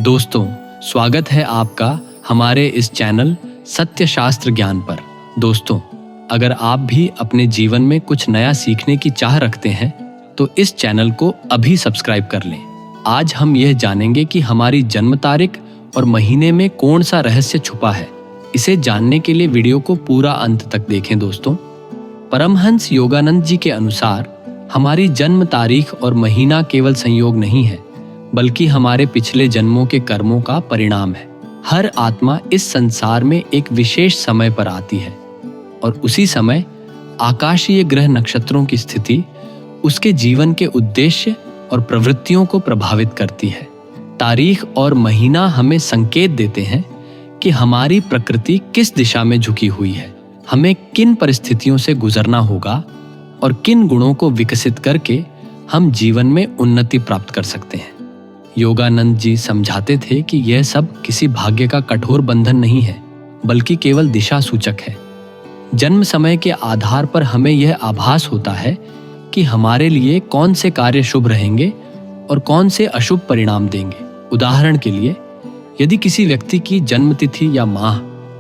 दोस्तों, स्वागत है आपका हमारे इस चैनल सत्य शास्त्र ज्ञान पर। दोस्तों, अगर आप भी अपने जीवन में कुछ नया सीखने की चाह रखते हैं तो इस चैनल को अभी सब्सक्राइब कर लें। आज हम यह जानेंगे कि हमारी जन्म तारीख और महीने में कौन सा रहस्य छुपा है। इसे जानने के लिए वीडियो को पूरा अंत तक देखें। दोस्तों, परमहंस योगानंद जी के अनुसार हमारी जन्म तारीख और महीना केवल संयोग नहीं है, बल्कि हमारे पिछले जन्मों के कर्मों का परिणाम है। हर आत्मा इस संसार में एक विशेष समय पर आती है और उसी समय आकाशीय ग्रह नक्षत्रों की स्थिति उसके जीवन के उद्देश्य और प्रवृत्तियों को प्रभावित करती है। तारीख और महीना हमें संकेत देते हैं कि हमारी प्रकृति किस दिशा में झुकी हुई है, हमें किन परिस्थितियों से गुजरना होगा और किन गुणों को विकसित करके हम जीवन में उन्नति प्राप्त कर सकते हैं। योगानंद जी समझाते थे कि यह सब किसी भाग्य का कठोर बंधन नहीं है, बल्कि केवल दिशा सूचक है। जन्म समय के आधार पर हमें यह आभास होता है कि हमारे लिए कौन से कार्य शुभ रहेंगे और कौन से अशुभ परिणाम देंगे। उदाहरण के लिए, यदि किसी व्यक्ति की जन्म तिथि या माह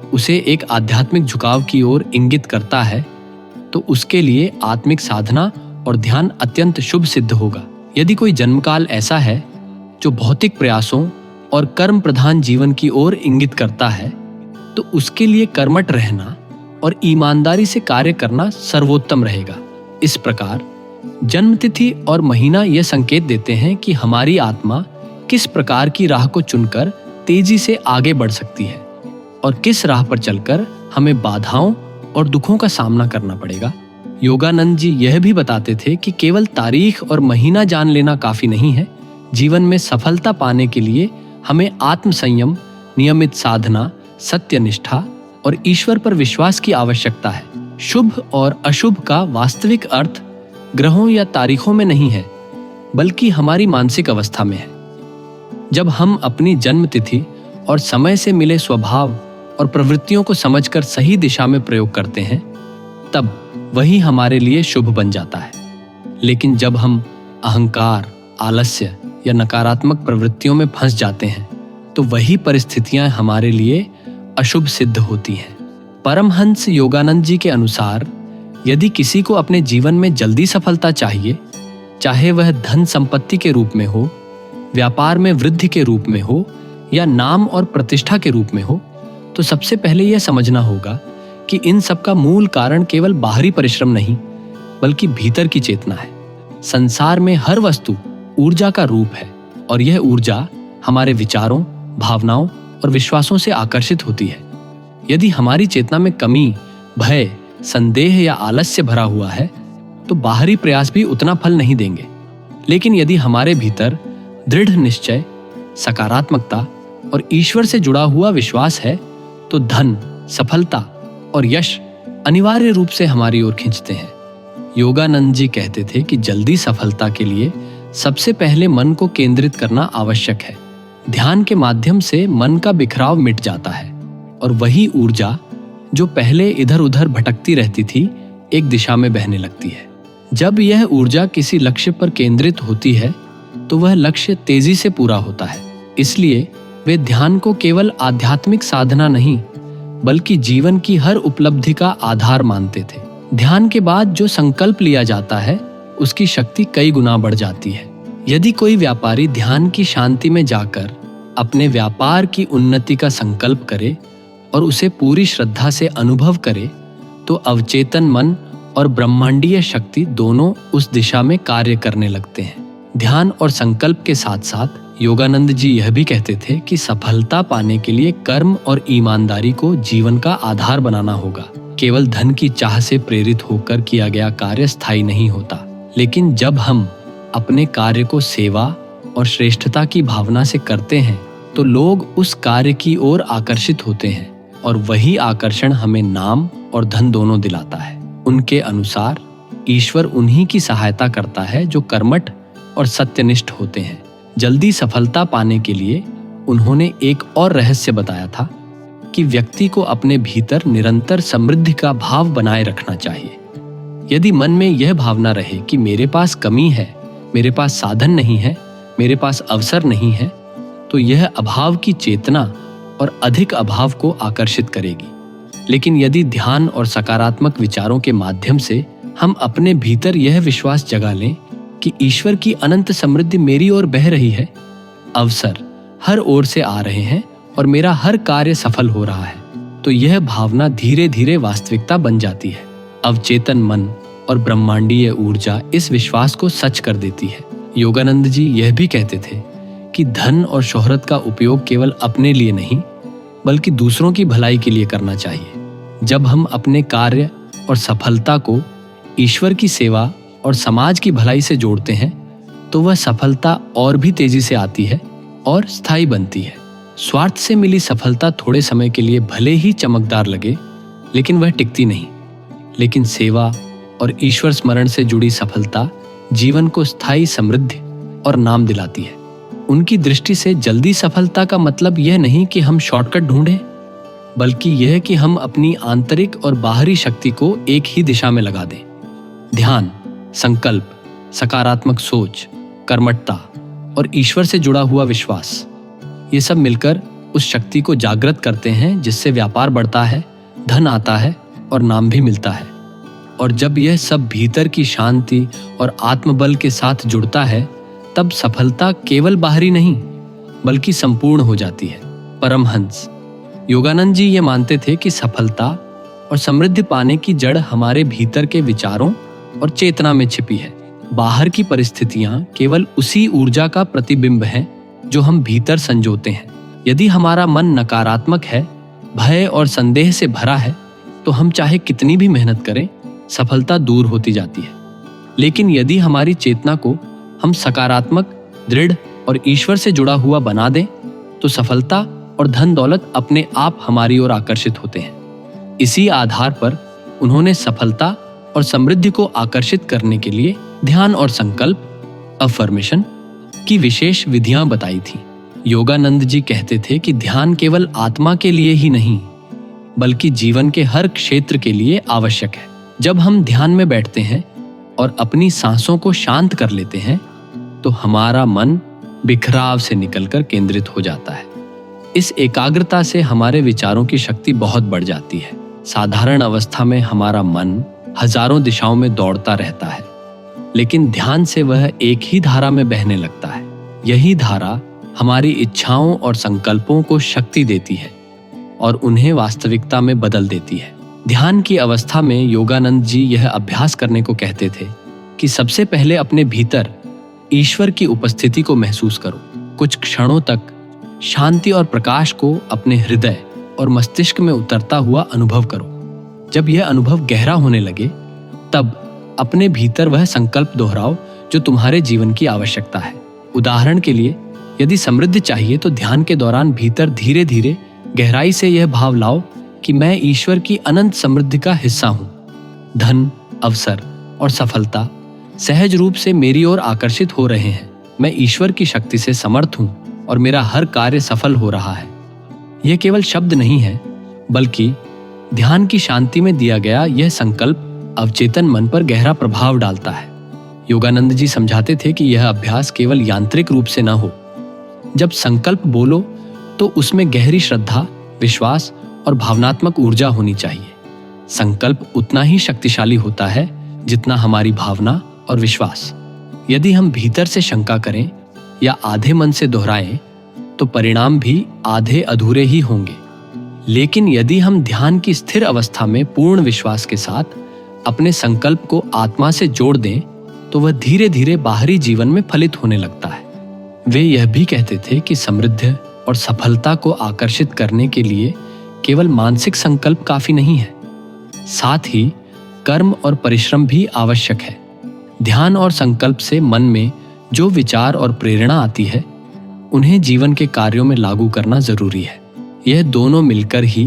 उसे एक आध्यात्मिक झुकाव की ओर इंगित करता है तो उसके लिए आत्मिक साधना और ध्यान अत्यंत शुभ सिद्ध होगा। यदि कोई जन्मकाल ऐसा है जो भौतिक प्रयासों और कर्म प्रधान जीवन की ओर इंगित करता है तो उसके लिए कर्मठ रहना और ईमानदारी से कार्य करना सर्वोत्तम रहेगा। इस प्रकार जन्म तिथि और महीना यह संकेत देते हैं कि हमारी आत्मा किस प्रकार की राह को चुनकर तेजी से आगे बढ़ सकती है और किस राह पर चलकर हमें बाधाओं और दुखों का सामना करना पड़ेगा। योगानंद जी यह भी बताते थे कि केवल तारीख और महीना जान लेना काफी नहीं है। जीवन में सफलता पाने के लिए हमें आत्म संयम, नियमित साधना, सत्यनिष्ठा और ईश्वर पर विश्वास की आवश्यकता है। शुभ और अशुभ का वास्तविक अर्थ ग्रहों या तारीखों में नहीं है, बल्कि हमारी मानसिक अवस्था में है। जब हम अपनी जन्म तिथि और समय से मिले स्वभाव और प्रवृत्तियों को समझकर सही दिशा में प्रयोग करते हैं, तब वही हमारे लिए शुभ बन जाता है। लेकिन जब हम अहंकार, आलस्य या नकारात्मक प्रवृत्तियों में फंस जाते हैं तो वही परिस्थितियां हमारे लिए अशुभ सिद्ध होती हैं। परमहंस योगानंद जी के अनुसार यदि किसी को अपने जीवन में जल्दी सफलता चाहिए, चाहे वह धन संपत्ति के रूप में हो, व्यापार में वृद्धि के रूप में हो या नाम और प्रतिष्ठा के रूप में हो, तो सबसे पहले यह समझना होगा कि इन सब का मूल कारण केवल बाहरी परिश्रम नहीं, बल्कि भीतर की चेतना है। संसार में हर वस्तु ऊर्जा का रूप है और यह ऊर्जा हमारे विचारों, भावनाओं और विश्वासों से आकर्षित होती है। यदि हमारी चेतना में कमी, भय, संदेह या आलस्य भरा हुआ है तो बाहरी प्रयास भी उतना फल नहीं देंगे। लेकिन यदि हमारे भीतर दृढ़ निश्चय, सकारात्मकता और ईश्वर से जुड़ा हुआ विश्वास है तो धन, सफलता और यश अनिवार्य रूप से हमारी ओर खींचते हैं। योगानंद जी कहते थे कि जल्दी सफलता के लिए सबसे पहले मन को केंद्रित करना आवश्यक है। ध्यान के माध्यम से मन का बिखराव मिट जाता है और वही ऊर्जा जो पहले इधर उधर भटकती रहती थी एक दिशा में बहने लगती है। जब यह ऊर्जा किसी लक्ष्य पर केंद्रित होती है तो वह लक्ष्य तेजी से पूरा होता है। इसलिए वे ध्यान को केवल आध्यात्मिक साधना नहीं, बल्कि जीवन की हर उपलब्धि का आधार मानते थे। ध्यान के बाद जो संकल्प लिया जाता है उसकी शक्ति कई गुना बढ़ जाती है। यदि कोई व्यापारी ध्यान की शांति में जाकर अपने व्यापार की उन्नति का संकल्प करे और उसे पूरी श्रद्धा से अनुभव करे तो अवचेतन मन और ब्रह्मांडीय शक्ति दोनों उस दिशा में कार्य करने लगते हैं। ध्यान और संकल्प के साथ साथ योगानंद जी यह भी कहते थे कि सफलता पाने के लिए कर्म और ईमानदारी को जीवन का आधार बनाना होगा। केवल धन की चाह से प्रेरित होकर किया गया कार्य स्थायी नहीं होता, लेकिन जब हम अपने कार्य को सेवा और श्रेष्ठता की भावना से करते हैं तो लोग उस कार्य की ओर आकर्षित होते हैं और वही आकर्षण हमें नाम और धन दोनों दिलाता है। उनके अनुसार ईश्वर उन्हीं की सहायता करता है जो कर्मठ और सत्यनिष्ठ होते हैं। जल्दी सफलता पाने के लिए उन्होंने एक और रहस्य बताया था कि व्यक्ति को अपने भीतर निरंतर समृद्धि का भाव बनाए रखना चाहिए। यदि मन में यह भावना रहे कि मेरे पास कमी है, मेरे पास साधन नहीं है, मेरे पास अवसर नहीं है, तो यह अभाव की चेतना और अधिक अभाव को आकर्षित करेगी। लेकिन यदि ध्यान और सकारात्मक विचारों के माध्यम से हम अपने भीतर यह विश्वास जगा लें कि ईश्वर की अनंत समृद्धि मेरी ओर बह रही है, अवसर हर ओर से आ रहे हैं और मेरा हर कार्य सफल हो रहा है, तो यह भावना धीरे धीरे वास्तविकता बन जाती है। अवचेतन मन और ब्रह्मांडीय ऊर्जा इस विश्वास को सच कर देती है। योगानंद जी यह भी कहते थे कि धन और शोहरत का उपयोग केवल अपने लिए नहीं बल्कि दूसरों की भलाई के लिए करना चाहिए। जब हम अपने कार्य और सफलता को ईश्वर की सेवा और समाज की भलाई से जोड़ते हैं तो वह सफलता और भी तेजी से आती है और स्थायी बनती है। स्वार्थ से मिली सफलता थोड़े समय के लिए भले ही चमकदार लगे, लेकिन वह टिकती नहीं। लेकिन सेवा और ईश्वर स्मरण से जुड़ी सफलता जीवन को स्थायी समृद्धि और नाम दिलाती है। उनकी दृष्टि से जल्दी सफलता का मतलब यह नहीं कि हम शॉर्टकट ढूंढें, बल्कि यह कि हम अपनी आंतरिक और बाहरी शक्ति को एक ही दिशा में लगा दें। ध्यान, संकल्प, सकारात्मक सोच, कर्मठता और ईश्वर से जुड़ा हुआ विश्वास, ये सब मिलकर उस शक्ति को जागृत करते हैं जिससे व्यापार बढ़ता है, धन आता है और नाम भी मिलता है। और जब यह सब भीतर की शांति और आत्मबल के साथ जुड़ता है, तब सफलता केवल बाहरी नहीं बल्कि संपूर्ण हो जाती है। परमहंस योगानंद जी ये मानते थे कि सफलता और समृद्धि पाने की जड़ हमारे भीतर के विचारों और चेतना में छिपी है। बाहर की परिस्थितियां केवल उसी ऊर्जा का प्रतिबिंब हैं जो हम भीतर संजोते हैं। यदि हमारा मन नकारात्मक है, भय और संदेह से भरा है, तो हम चाहे कितनी भी मेहनत करें, सफलता दूर होती जाती है। लेकिन यदि हमारी चेतना को हम सकारात्मक, दृढ़ और ईश्वर से जुड़ा हुआ बना दें, तो सफलता और धन दौलत अपने आप हमारी ओर आकर्षित होते हैं। इसी आधार पर उन्होंने सफलता और समृद्धि को आकर्षित करने के लिए ध्यान और संकल्प, अफर्मेशन की विशेष विधियां बताई थीं। योगानंद जी कहते थे कि ध्यान केवल आत्मा के लिए ही नहीं बल्कि जीवन के हर क्षेत्र के लिए आवश्यक है। जब हम ध्यान में बैठते हैं और अपनी सांसों को शांत कर लेते हैं, तो हमारा मन बिखराव से निकलकर केंद्रित हो जाता है। इस एकाग्रता से हमारे विचारों की शक्ति बहुत बढ़ जाती है। साधारण अवस्था में हमारा मन हजारों दिशाओं में दौड़ता रहता है, लेकिन ध्यान से वह एक ही धारा में बहने लगता है। यही धारा हमारी इच्छाओं और संकल्पों को शक्ति देती है और उन्हें वास्तविकता में बदल देती है। ध्यान की अवस्था में योगानंद जी यह अभ्यास करने को कहते थे कि सबसे पहले अपने भीतर ईश्वर की उपस्थिति को महसूस करो। कुछ क्षणों तक शांति और प्रकाश को अपने हृदय और मस्तिष्क में उतरता हुआ अनुभव करो। जब यह अनुभव गहरा होने लगे, तब अपने भीतर वह संकल्प दोहराओ जो तुम्हारे जीवन की आवश्यकता है। उदाहरण के लिए, यदि समृद्धि चाहिए तो ध्यान के दौरान भीतर धीरे धीरे गहराई से यह भाव लाओ कि मैं ईश्वर की अनंत समृद्धि का हिस्सा हूं। धन, अवसर और सफलता सहज रूप से मेरी ओर आकर्षित हो रहे हैं। मैं ईश्वर की शक्ति से समर्थ हूं और मेरा हर कार्य सफल हो रहा है। यह केवल शब्द नहीं है, बल्कि ध्यान की शांति में दिया गया यह संकल्प अवचेतन मन पर गहरा प्रभाव डालता है। योगानंद जी समझाते थे कि यह अभ्यास केवल यांत्रिक रूप से न हो। जब संकल्प बोलो तो उसमें गहरी श्रद्धा, विश्वास और भावनात्मक ऊर्जा होनी चाहिए। संकल्प उतना ही शक्तिशाली होता है जितना हमारी भावना और विश्वास। यदि हम भीतर से शंका करें या आधे मन से दोहराएं, तो परिणाम भी आधे अधूरे ही होंगे। लेकिन यदि हम ध्यान की स्थिर अवस्था में पूर्ण विश्वास के साथ अपने संकल्प को आत्मा से जोड़ दें, तो वह धीरे धीरे बाहरी जीवन में फलित होने लगता है। वे यह भी कहते थे कि समृद्धि और सफलता को आकर्षित करने के लिए केवल मानसिक संकल्प काफी नहीं है, साथ ही कर्म और परिश्रम भी आवश्यक है। ध्यान और संकल्प से मन में जो विचार और प्रेरणा आती है, उन्हें जीवन के कार्यों में लागू करना जरूरी है। यह दोनों मिलकर ही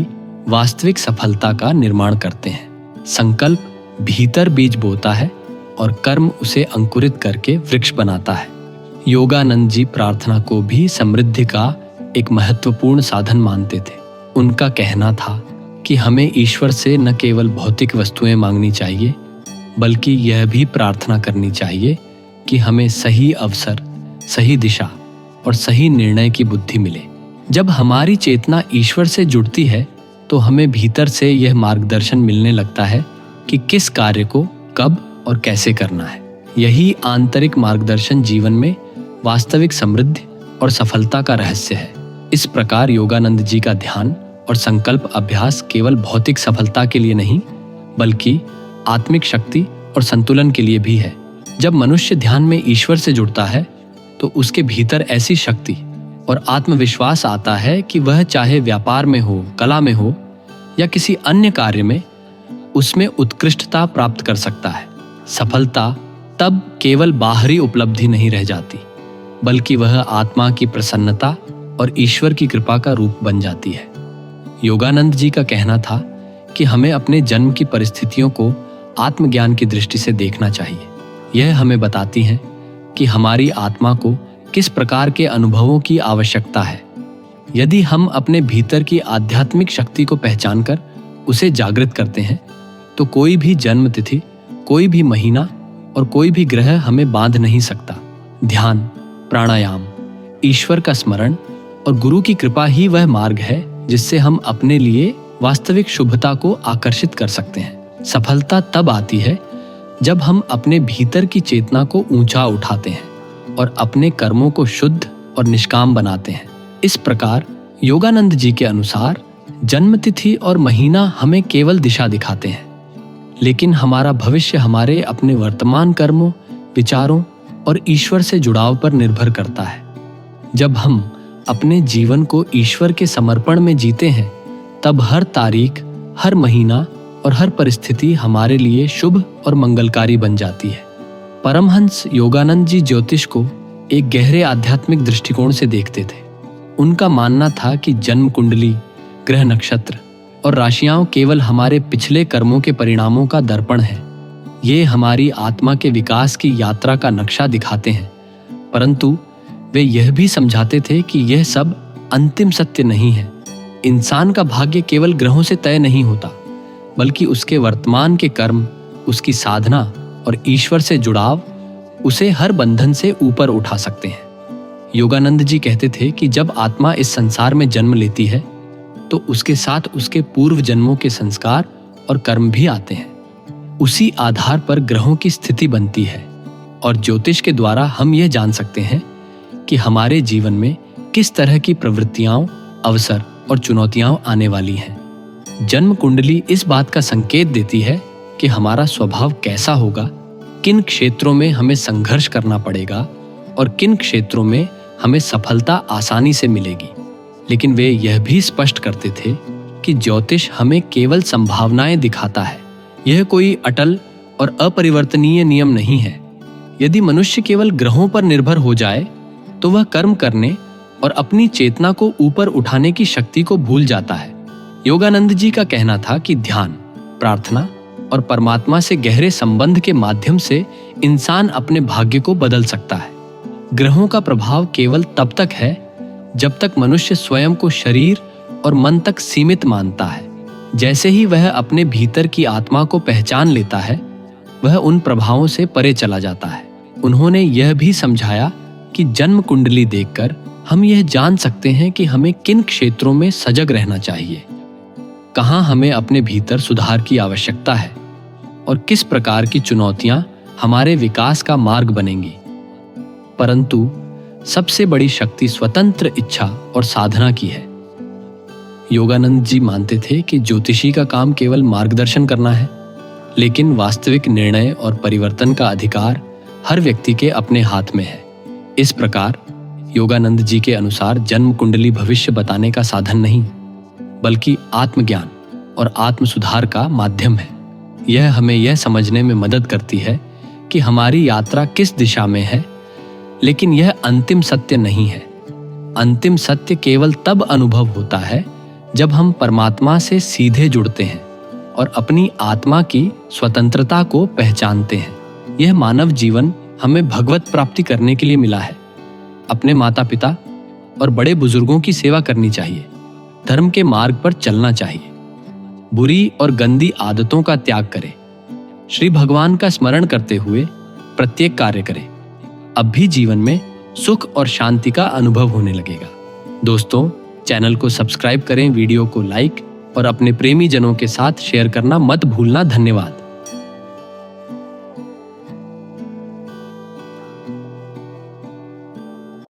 वास्तविक सफलता का निर्माण करते हैं। संकल्प भीतर बीज बोता है और कर्म उसे अंकुरित करके वृक्ष बनाता है। योगानंद जी प्रार्थना को भी समृद्धि का एक महत्वपूर्ण साधन मानते थे। उनका कहना था कि हमें ईश्वर से न केवल भौतिक वस्तुएं मांगनी चाहिए, बल्कि यह भी प्रार्थना करनी चाहिए कि हमें सही अवसर, सही दिशा और सही निर्णय की बुद्धि मिले। जब हमारी चेतना ईश्वर से जुड़ती है तो हमें भीतर से यह मार्गदर्शन मिलने लगता है कि किस कार्य को कब और कैसे करना है। यही आंतरिक मार्गदर्शन जीवन में वास्तविक समृद्धि और सफलता का रहस्य है। इस प्रकार योगानंद जी का ध्यान और संकल्प अभ्यास केवल भौतिक सफलता के लिए नहीं बल्कि आत्मिक शक्ति और संतुलन के लिए भी है। जब मनुष्य ध्यान में ईश्वर से जुड़ता है तो उसके भीतर ऐसी शक्ति और आत्मविश्वास आता है कि वह चाहे व्यापार में हो, कला में हो या किसी अन्य कार्य में, उसमें उत्कृष्टता प्राप्त कर सकता है। सफलता तब केवल बाहरी उपलब्धि नहीं रह जाती बल्कि वह आत्मा की प्रसन्नता और ईश्वर की कृपा का रूप बन जाती है। योगानंद जी का कहना था कि हमें अपने जन्म की परिस्थितियों को आत्मज्ञान की दृष्टि से देखना चाहिए। यह हमें बताती हैं कि हमारी आत्मा को किस प्रकार के अनुभवों की आवश्यकता है। यदि हम अपने भीतर की आध्यात्मिक शक्ति को पहचानकर उसे जागृत करते हैं तो कोई भी जन्म तिथि, कोई भी महीना और कोई भी ग्रह हमें बांध नहीं सकता। ध्यान, प्राणायाम, ईश्वर का स्मरण और गुरु की कृपा ही वह मार्ग है जिससे हम अपने लिए वास्तविक शुभता को आकर्षित कर सकते हैं। सफलता तब आती है जब हम अपने भीतर की चेतना को ऊंचा उठाते हैं और अपने कर्मों को शुद्ध और निष्काम बनाते हैं। इस प्रकार योगानंद जी के अनुसार जन्मतिथि और महीना हमें केवल दिशा दिखाते हैं, लेकिन हमारा भविष्य हमारे अपने वर्तमान कर्मों, विचारों और ईश्वर से जुड़ाव पर निर्भर करता है। जब हम अपने जीवन को ईश्वर के समर्पण में जीते हैं तब हर तारीख, हर महीना और हर परिस्थिति हमारे लिए शुभ और मंगलकारी बन जाती है। परमहंस योगानंद जी ज्योतिष को एक गहरे आध्यात्मिक दृष्टिकोण से देखते थे। उनका मानना था कि जन्म कुंडली, ग्रह नक्षत्र और राशियां केवल हमारे पिछले कर्मों के परिणामों का दर्पण है। ये हमारी आत्मा के विकास की यात्रा का नक्शा दिखाते हैं, परंतु वे यह भी समझाते थे कि यह सब अंतिम सत्य नहीं है। इंसान का भाग्य केवल ग्रहों से तय नहीं होता बल्कि उसके वर्तमान के कर्म, उसकी साधना और ईश्वर से जुड़ाव उसे हर बंधन से ऊपर उठा सकते हैं। योगानंद जी कहते थे कि जब आत्मा इस संसार में जन्म लेती है तो उसके साथ उसके पूर्व जन्मों के संस्कार और कर्म भी आते हैं। उसी आधार पर ग्रहों की स्थिति बनती है और ज्योतिष के द्वारा हम यह जान सकते हैं कि हमारे जीवन में किस तरह की प्रवृत्तियां, अवसर और चुनौतियां आने वाली हैं। जन्म कुंडली इस बात का संकेत देती है कि हमारा स्वभाव कैसा होगा, किन क्षेत्रों में हमें संघर्ष करना पड़ेगा और किन क्षेत्रों में हमें सफलता आसानी से मिलेगी। लेकिन वे यह भी स्पष्ट करते थे कि ज्योतिष हमें केवल संभावनाएं दिखाता है, यह कोई अटल और अपरिवर्तनीय नियम नहीं है। यदि मनुष्य केवल ग्रहों पर निर्भर हो जाए तो वह कर्म करने और अपनी चेतना को ऊपर उठाने की शक्ति को भूल जाता है। योगानंद जी का कहना था कि ध्यान, प्रार्थना और परमात्मा से गहरे संबंध के माध्यम से इंसान अपने भाग्य को बदल सकता है। ग्रहों का प्रभाव केवल तब तक है जब तक मनुष्य स्वयं को शरीर और मन तक सीमित मानता है। जैसे ही वह अपने भीतर की आत्मा को पहचान लेता है, वह उन प्रभावों से परे चला जाता है। उन्होंने यह भी समझाया कि जन्म कुंडली देखकर हम यह जान सकते हैं कि हमें किन क्षेत्रों में सजग रहना चाहिए, कहाँ हमें अपने भीतर सुधार की आवश्यकता है और किस प्रकार की चुनौतियां हमारे विकास का मार्ग बनेंगी। परंतु सबसे बड़ी शक्ति स्वतंत्र इच्छा और साधना की है। योगानंद जी मानते थे कि ज्योतिषी का काम केवल मार्गदर्शन करना है, लेकिन वास्तविक निर्णय और परिवर्तन का अधिकार हर व्यक्ति के अपने हाथ में है। इस प्रकार योगानंद जी के अनुसार जन्म कुंडली भविष्य बताने का साधन नहीं बल्कि आत्मज्ञान और आत्म सुधार का माध्यम है। यह हमें यह समझने में मदद करती है कि हमारी यात्रा किस दिशा में है, लेकिन यह अंतिम सत्य नहीं है। अंतिम सत्य केवल तब अनुभव होता है जब हम परमात्मा से सीधे जुड़ते हैं और अपनी आत्मा की स्वतंत्रता को पहचानते हैं। यह मानव जीवन हमें भगवत प्राप्ति करने के लिए मिला है। अपने माता पिता और बड़े बुजुर्गों की सेवा करनी चाहिए, धर्म के मार्ग पर चलना चाहिए, बुरी और गंदी आदतों का त्याग करें, श्री भगवान का स्मरण करते हुए प्रत्येक कार्य करें। अब भी जीवन में सुख और शांति का अनुभव होने लगेगा। दोस्तों, चैनल को सब्सक्राइब करें, वीडियो को लाइक और अपने प्रेमी जनों के साथ शेयर करना मत भूलना। धन्यवाद।